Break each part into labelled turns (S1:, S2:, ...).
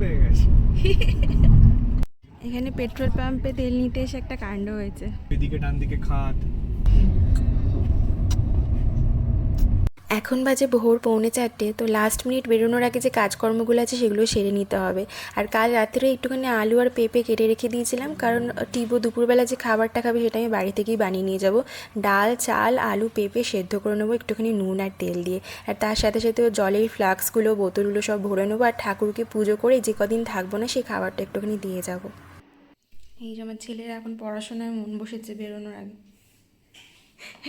S1: পেয়ে গেছে।
S2: এখানে পেট্রোল পাম্পে তেল নিতে এসে একটা কাণ্ড হয়েছে।
S1: এদিকে ডান দিকে খাদ।
S2: এখন বাজে ভোর 3:45। তো লাস্ট মিনিট বেরোনোর আগে যে কাজকর্মগুলো আছে সেগুলো সেরে নিতে হবে। আর কাল রাত্রে একটুখানি আলু আর পেঁপে কেটে রেখে দিয়েছিলাম, কারণ টিবো দুপুরবেলা যে খাবারটা খাবে সেটা আমি বাড়ি থেকেই বানিয়ে নিয়ে যাব। ডাল, চাল, আলু, পেঁপে সেদ্ধ করে নেবো একটুখানি নুন আর তেল দিয়ে। আর তার সাথে সাথে জলের ফ্লাস্কগুলো, বোতলগুলো সব ভরে নেবো। আর ঠাকুরকে পুজো করে যে কদিন থাকবো না সেই খাবারটা একটুখানি দিয়ে যাব। এই যে আমার ছেলেরা এখন পড়াশোনায় মন বসেছে বেরোনোর আগে।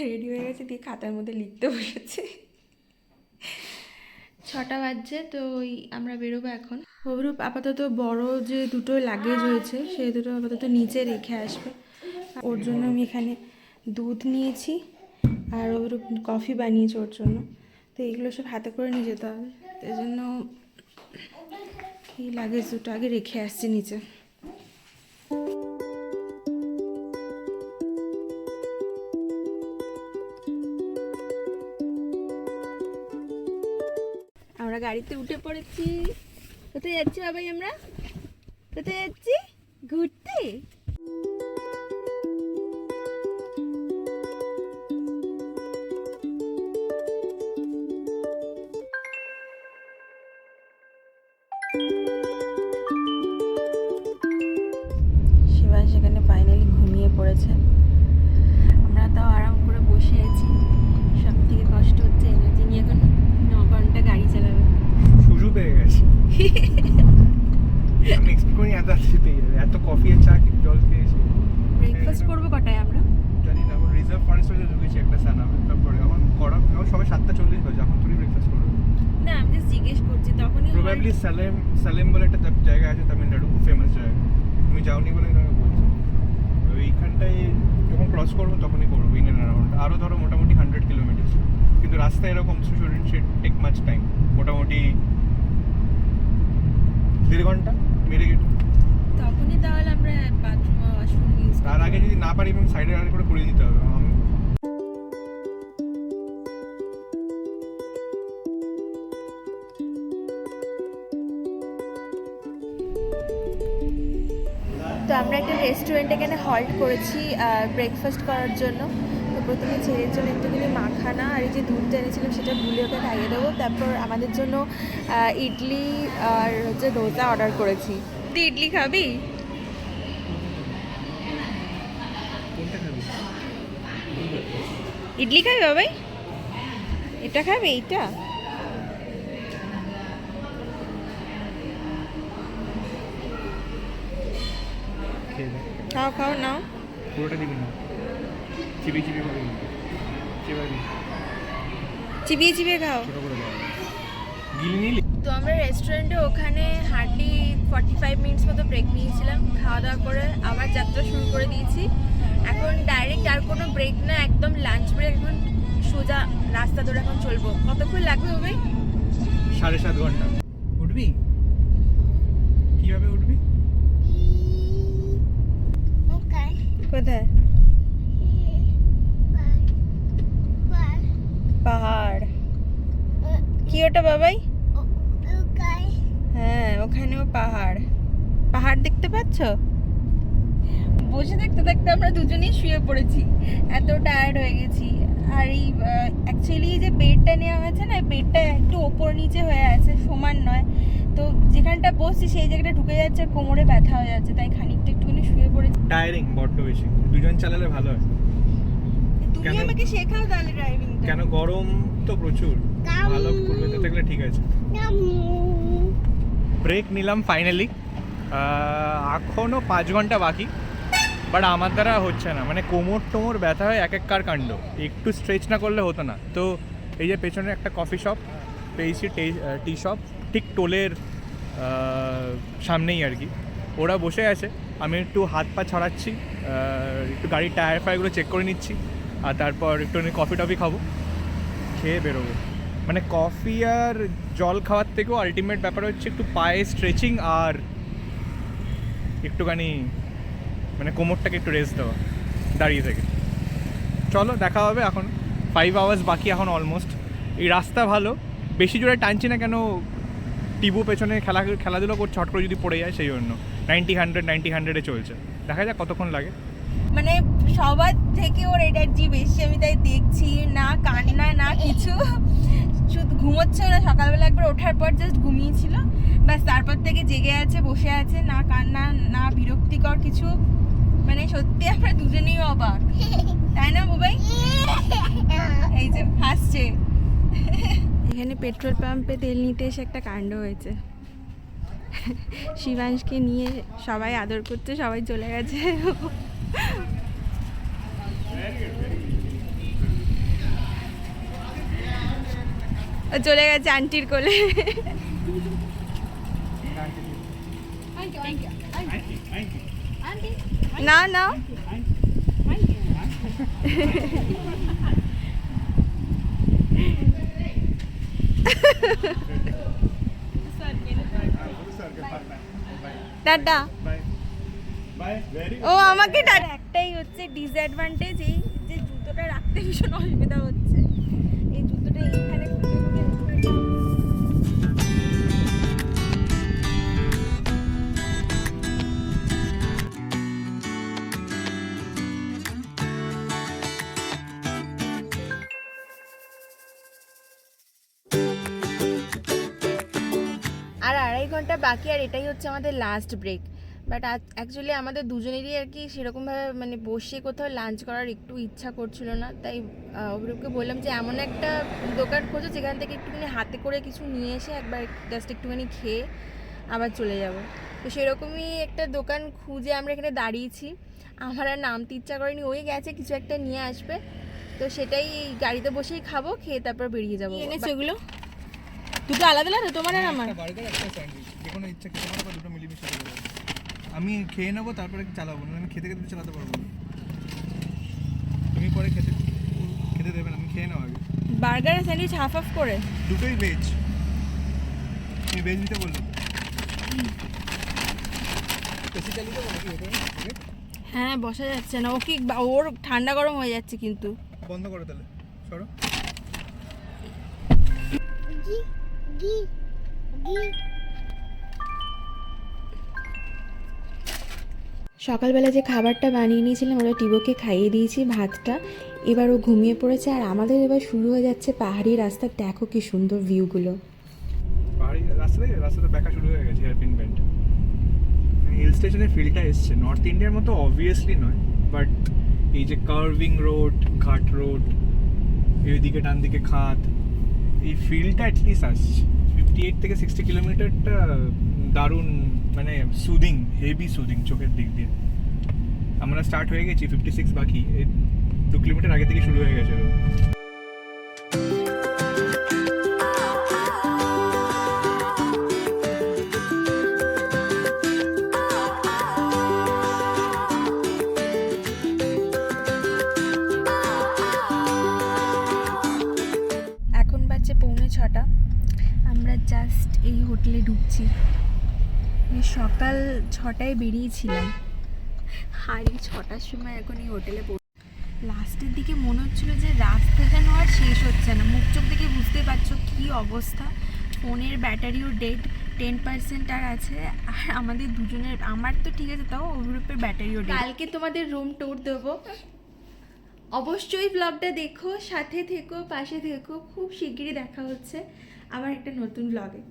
S2: রেডি হয়ে গেছে, দিয়ে খাতার মধ্যে লিখতে বসেছে। 6টা বাজছে, তো ওই আমরা বেরোবো এখন। অভিরূপ আপাতত বড় যে দুটো লাগেজ হয়েছে সেই দুটো আপাতত নিচে রেখে আসবে। ওর জন্য আমি এখানে দুধ নিয়েছি আর অভিরূপ কফি বানিয়েছে ওর জন্য। তো এইগুলো সব হাতে করে নিয়ে যেতে হবে, এই জন্য এই লাগেজ দুটো আগে রেখে আসছি নিচে। আমরা গাড়িতে উঠে পড়েছি। কোথায় যাচ্ছি বাবাই? আমরা কোথায় যাচ্ছি? ঘুরতে। শিবান সেখানে ফাইনালি ঘুমিয়ে পড়েছে। আমরা তাও আরাম করে বসে আছি। সব থেকে কষ্ট হচ্ছে এনার্জি নিয়ে এখন 9 ঘন্টা গাড়ি চালাবে।
S1: শুরু পেয়ে গেছে। আমি এক্সপেক্ট করিনি এত রাত্রে পেয়ে যাবে। এত কফি আর চা জল খেয়েছি।
S2: ব্রেকফাস্ট করবো কটায় আমরা?
S1: জানি না, এখন রিজার্ভ ফরেস্ট হয়ে ঢুকেছি একটা সানামে। তারপরে এখন করা সবাই 7:40 বাজে, এখন তুমি ব্রেকফাস্ট করবে।
S2: না, আমি জাস্ট জিজ্ঞেস করছি। তখনই
S1: প্রবাবলি সালেম বলে একটা জায়গা আছে তামিলনাড়ু, খুব ফেমাস জায়গা। তুমি যাওনি বলে তোমাকে বলছি। ওইখানটায় যখন ক্রস করবো তখনই করবো ইন অ্যান্ড অ্যারাউন্ড। আরও ধরো মোটামুটি 100 কিলোমিটার, কিন্তু রাস্তায় এরকম স্টুডেন্ট টেক মাচ টাইম, মোটামুটি 1.5 ঘন্টা মেরে গেট।
S2: তখনই তাহলে আমরা বাথরুম ওয়াশরুম ইউজ
S1: তার আগে যদি না পারি এবং সাইডে আর করে দিতে হবে।
S2: তো আমরা একটা রেস্টুরেন্টে এখানে হল্ট করেছি ব্রেকফাস্ট করার জন্য। তো প্রথমে ছেলের জন্য একটুখানি মাখানা আর এই যে দুধটা এনেছিলাম সেটা গুলে ওকে খাইয়ে দেবো। তারপর আমাদের জন্য ইডলি আর হচ্ছে ডোসা অর্ডার করেছি। তুই ইডলি খাবি? ইডলি খাবি বাবাই? এটা খাবি? এইটা খাও খাও নাও।
S1: পুরোটা দিবি না, চিবিয়ে চিবিয়ে করে দিবি।
S2: চিবিয়ে চিবিয়ে খাও।
S1: ছোটো করে দাও, গিলে নিলি।
S2: তো আমরা রেস্টুরেন্টে ওখানে হার্ডলি 45 মিনিটস মতো ব্রেক নিয়েছিলাম। খাওয়া দাওয়া করে আবার যাত্রা শুরু করে দিয়েছি। এখন ডাইরেক্ট আর কোনো ব্রেক না, একদম লাঞ্চ ব্রেক। এখন সোজা রাস্তা ধরে এখন চলবো। কতক্ষণ লাগবে ভাই?
S1: 7.5 ঘন্টা। উঠবি? কিভাবে উঠবি?
S2: কোথায়? পাহাড়। কি ওটা বাবাই? হ্যাঁ, ওখানেও পাহাড়। পাহাড় দেখতে পাচ্ছ? বসে দেখতে দেখতে আমরা দুজনেই শুয়ে পড়েছি, এত টায়ার্ড হয়ে গেছি। আর এই অ্যাকচুয়ালি যে বেডটা নেওয়া হয়েছে না, বেডটা একটু ওপর নিচে হয়ে আছে, সমান নয়। তো যেখানটা বসছি সেই জায়গাটা ঢুকে যাচ্ছে, কোমরে ব্যথা হয়ে যাচ্ছে, তাই খানিকটা একটুখানি শুয়ে পড়েছি।
S1: টায়ারিং বড্ড বেশি, দুজন চালালে ভালো হয়।
S2: তুমি আমাকে শেখাও তাহলে ড্রাইভিং।
S1: কেন? গরম তো প্রচুর, ভালো কলকাতা থাকলে ঠিক আছে। ব্রেক নিলাম ফাইনালি। এখনও 5 ঘন্টা বাকি, বাট আমার দ্বারা হচ্ছে না। মানে কোমর টোমর ব্যথা হয়, এক কার কাণ্ড। একটু স্ট্রেচ না করলে হতো না। তো এই যে পেছনে একটা কফি শপ পেয়েছি, টি শপ, ঠিক টোলের সামনেই আর কি। ওরা বসে আছে, আমি একটু হাত পা ছড়াচ্ছি, একটু গাড়ির টায়ার ফায়ারগুলো চেক করে নিচ্ছি, আর তারপর একটু কফি টফি খাবো, খেয়ে বেরোবো। মানে কফি আর জল খাওয়ার থেকেও আলটিমেট ব্যাপার হচ্ছে একটু পায়ে স্ট্রেচিং আর একটুখানি মানে কোমরটাকে একটু রেস্ট দেওয়া দাঁড়িয়ে থেকে। চলো দেখা হবে। এখন 5 আওয়ার্স বাকি এখন অলমোস্ট। এই রাস্তা ভালো, বেশি জোরে টানছি না কেন, টিবু পেছনে খেলাধুলো করছে, হট করে যদি পড়ে যায় সেই জন্য 90-100 চলছে। দেখা যাক কতক্ষণ লাগে।
S3: মানে সবার থেকে ওর এনার্জি বেশি, আমি তাই দেখছি। না কান্না না কিছু, শুধু ঘুমোচ্ছেও না। সকালবেলা একবার ওঠার পর জাস্ট ঘুমিয়েছিল, ব্যাস তারপর থেকে জেগে আছে, বসে আছে, না কান্না না বিরক্তিকর কিছু। মানে সত্যি আমরা দুজনেই অবাক, তাই না বুবাই? এই যে হাসছে। এখানে পেট্রোল পাম্পে তেল নিতে এসে একটা কাণ্ড হয়েছে। শিবাংশকে নিয়ে সবাই আদর করতে, সবাই চলে গেছে। ও চলে গেছে আন্টির কোলে। না না টাটা। ও আমাকে টাটা। একটাই হচ্ছে ডিসঅ্যাডভান্টেজ, এই যে জুতোটা রাখতে ভীষণ অসুবিধা হচ্ছে। এই জুতোটা এইখানে খুঁজে খুঁজে আর 2.5 ঘন্টা বাকি, আর এটাই হচ্ছে আমাদের লাস্ট ব্রেক। বাট অ্যাকচুয়ালি আমাদের দুজনেরই আর কি সেরকমভাবে মানে বসে কোথাও লাঞ্চ করার একটু ইচ্ছা করছিল না, তাই অভিরূপকে বললাম যে এমন একটা দোকান খোঁজো যেখান থেকে একটুখানি হাতে করে কিছু নিয়ে এসে একবার জাস্ট একটুখানি খেয়ে আবার চলে যাব। তো সেরকমই একটা দোকান খুঁজে আমরা এখানে দাঁড়িয়েছি। আমার আর নামতে ইচ্ছা করেনি, ওই গেছে কিছু একটা নিয়ে আসবে, তো সেটাই গাড়িতে বসেই খাবো, খেয়ে তারপর বেরিয়ে যাবো। এনেছো এগুলো দুটো আলাদা আলাদা, তোমার আর আমার?
S1: বার্গার, একটা স্যান্ডউইচ, যে কোনো ইচ্ছা খেতে পারো বা দুটো মিলিমিশে খেতে পারো। আমি খেয়ে নেবো, তারপরে চালাবো না, আমি খেতে খেতে চালাতে পারবো না। তুমি পরে খেতে দেবে না, আমি খেয়ে নাও আগে।
S3: বার্গার আর স্যান্ডউইচ হাফ হাফ করে?
S1: দুটোই ভেজ। তুমি ভেজ নিতে বললে এসি চালিয়ে দেবো নাকি ওটা?
S3: হ্যাঁ বসা যাচ্ছে না, ও কি ওর ঠান্ডা গরম হয়ে যাচ্ছে কিন্তু।
S1: বন্ধ করো তাহলে, সরো।
S2: সকালবেলা যে খাবারটা বানিয়ে নিয়েছিলাম ওরা টিবোকে খাইয়ে দিয়েছি ভাতটা, এবার ও ঘুমিয়ে পড়েছে। আর আমাদের এবার শুরু হয়ে যাচ্ছে পাহাড়ি রাস্তা। দেখো কি সুন্দর ভিউগুলো।
S1: পাহাড়ি রাস্তাটা ব্যাকা শুরু হয়ে গেছে, হেয়ারপিন বেন্ড। হিল স্টেশনের ফিলটা এসছে, নর্থ ইন্ডিয়ার মতো অবভিয়াসলি নয়, বাট এই যে কার্ভিং রোড, ঘাট রোড, এইদিকে ডান দিকে খাত, এই ফিলটা অ্যাটলিস্ট আসছে। 58 থেকে 60 কিলোমিটারটা দারুণ, মানে সুদিং, হেভি সুদিং চোখের দিক দিয়ে। আমরা স্টার্ট হয়ে গেছি, 56 বাকি, 2 কিলোমিটার আগে থেকে শুরু হয়ে গেছে।
S3: এখন বাজছে 6:45, আমরা জাস্ট এই হোটেলে ঢুকছি। সকাল 6টায় বেরিয়েছিলাম, আর এই 6টার সময় এখন এই হোটেলে লাস্টের দিকে মনে হচ্ছিল যে রাস্তা যেন আর শেষ হচ্ছে না। মুখ চোখ দেখে বুঝতেই পারছো কী অবস্থা। ফোনের ব্যাটারিও ডেড, 10% আর আছে। আর আমাদের দুজনের, আমার তো ঠিক আছে, তাও অভিরূপের ব্যাটারিও ডেড। কালকে তোমাদের রুম ট্যুর দেবো, অবশ্যই ব্লগটা দেখো, সাথে থেকো, পাশে থেকো। খুব শিগগিরই দেখা হচ্ছে আবার একটা নতুন ব্লগে।